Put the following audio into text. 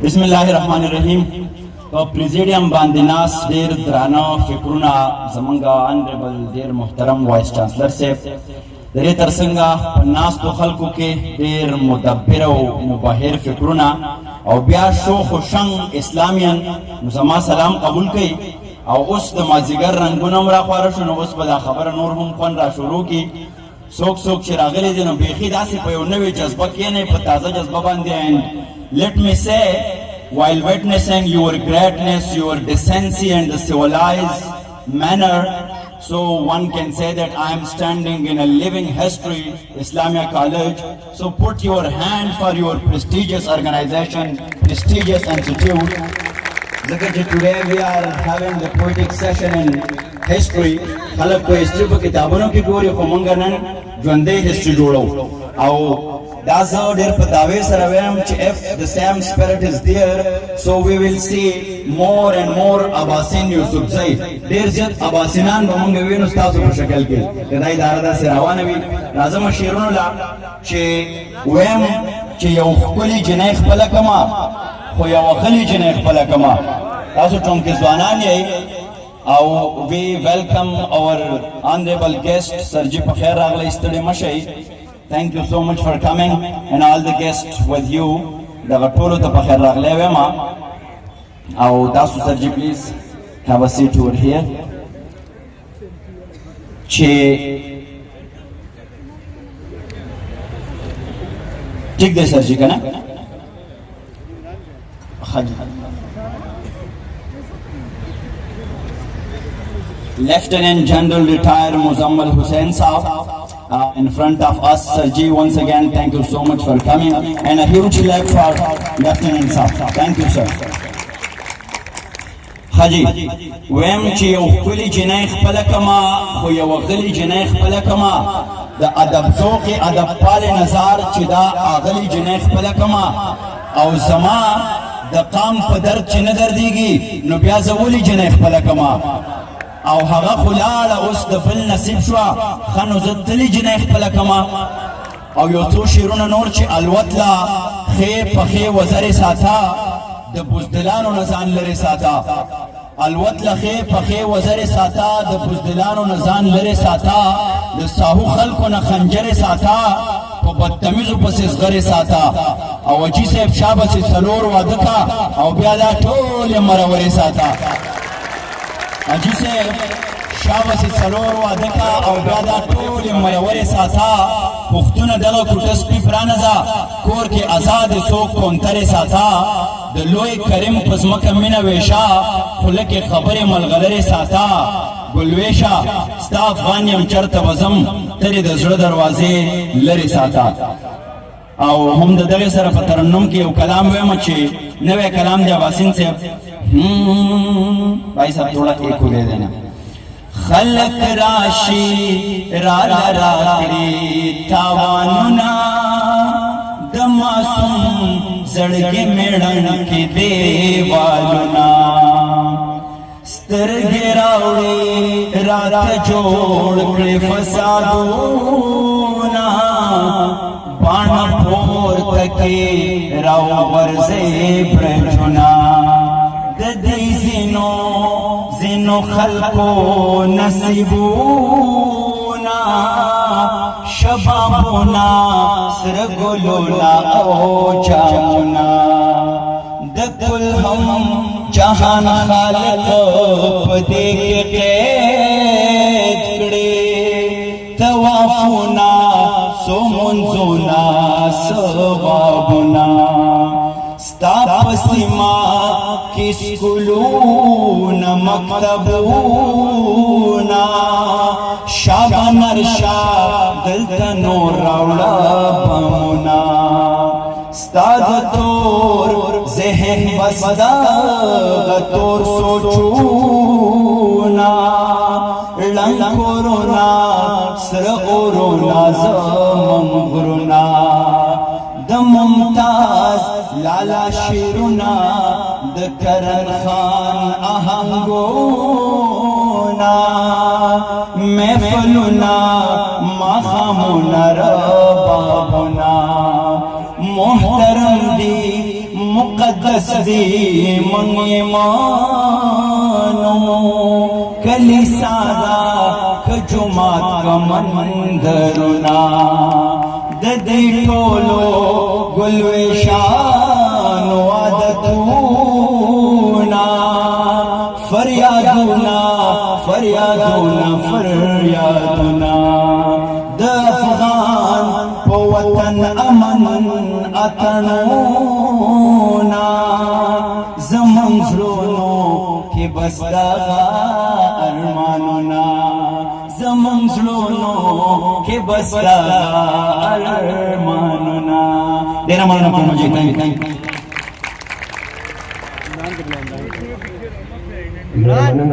بسم الله الرحمن الرحیم. په پریزیډیم باندې ناس ډېر درانه فکرونه زمونږ انډریبل ډېر محترم وایس چانسلر صاحب، د دې ترڅنګ په ناستو خلکو کې ډېر مدبر او مبهر فکرونه او بیا شوخ و شنګ اسلامیان نو زما سلام قبول کړئ. او اوس د مازدیګر رنګونه هم راخواره شو، نو اوس به دا خبره نور هم خوند را شروع کړي. څوک څوک چې راغلي دي نو بیخي داسې په یو نوې جذبه کښېنئ، په تازه جذبه باندې. and let me say, while witnessing your greatness, your decency and the civilized manner, so one can say that I am standing in a living history, Islamia College. So put your hand for your prestigious organization, prestigious institute. Today we are having the poetic session in history. خلق کو history په کتابونو کې ګوري، خو موږ نن ژوندۍ history جوړو. او دا زه ډېر په دعوې سره وایم چې if the same spirit is there, so we will see more and more اباسین یوسفزۍ. ډېر زیات اباسینان به موږ وینو ستاسو په شکل کې، که دا اداره داسې روانه وي. راځم شعرونو لا چې ویم چې یو ښکلې جنۍ خپله کړمه، خو یوه غلې جنۍ خپله کړمه. تاسو ټونکې ځوانان یئ. او we welcome our honorable guest سرجی په خیر راغلی، ستړي مه شئ. Thank you so much for coming and all the guests with you. دغه ټولو ته په خیر راغلی وایم. او تاسو سرجی please have a seat over here. چې ټیک دی سرجی که نه؟ Lieutenant General Retired Muzammal Hussain Saab in front of us. Sarji, once again thank you so much for coming and a huge leg for Lieutenant Saab. Thank you sir. Haji ویم چې یو ښکلې جنۍ خپله کړمه، خو یوه غلې جنۍ خپله کړمه. د ادب ذوق ادب پال نظار چې دا اغلې جنۍ خپله کړمه. او زما د قام په درد چې نه دردېږي نو بیا زه ولې جنۍ خپله کړمه. او هغه خو لاړه اوس د بل نصیب شوه، ښه نو زه تلې جنۍ خپله کړمه. او یو څو شعرونه نور چې الوتله ښې پښې وزرې ساته، د بزدلانو نه ځان لرې ساته. الوتله ښې پښې وزرې ساته، د بزدلانو نه ځان لرې ساته. د ساهو خلکو نه خنجرې ساته، په بدتمیزو پسې زغرې ساته. او اجي صاحب شا بسې څلور واده کا، او بیا دا ټولې مرورې ساته. اجي صاحب شا بسې څلور واده کا، او بیا دا ټولې مرورې ساته. پښتونه دغه کوټه سپي پرانځه، کور کې ازادې څوک کونترې ساته. د لوی کریم په ځمکه مینه ویشه، خوله کې خبرې ملغلرې ساته. ګلویشه ستا افغان یم چرته به ځم، ترې د زړه دروازې لرې ساته. او هم د دغې سره په ترنم کې یو کلام ویم چې نوی کلام دی اباسین صاحب. بھائی صاحب تھوڑا ایک ہو دے دینا. خلق راشی را را را کری تاوانونا، د معصوم زړګي میړن کې دیوالونا. سترګې راوړې راته جوړ کړې فسادونا، باڼه پورته کې راوغورځې برجونه. د دې ځینو خلکو نصیبونه، شبابونه سره ګلونه او جامونه. د کل هم جهان خالق په دې کې قید کړي، طوافونه څو منځونه ثوابونه. ستا په سیمه کې سکولونه مکتبونه، شابه نرشه دلته نور راوړه بمونه. ستا د تور ذهن بس دغه تور سوچونه، ړنګ کورونه سره اورونه زموږ غرونه. د ممتاز لالا شعرونه، د کرن خان آهنګونه، محفلونه ماښامونه ربابونه. محترم دی مقدس دی من ایمانو کلیسا دا کجمات کا مندرنا د دې ټولو ګلوشانو عادتونا فریادونا فریادونا فریادونا د افغان په وطن امن اتنونا زمون زړونو کې بس دغه ارمانونه زمون زړونو کې بس دغه ارمانونه ډېره مننه کوم چې تhank you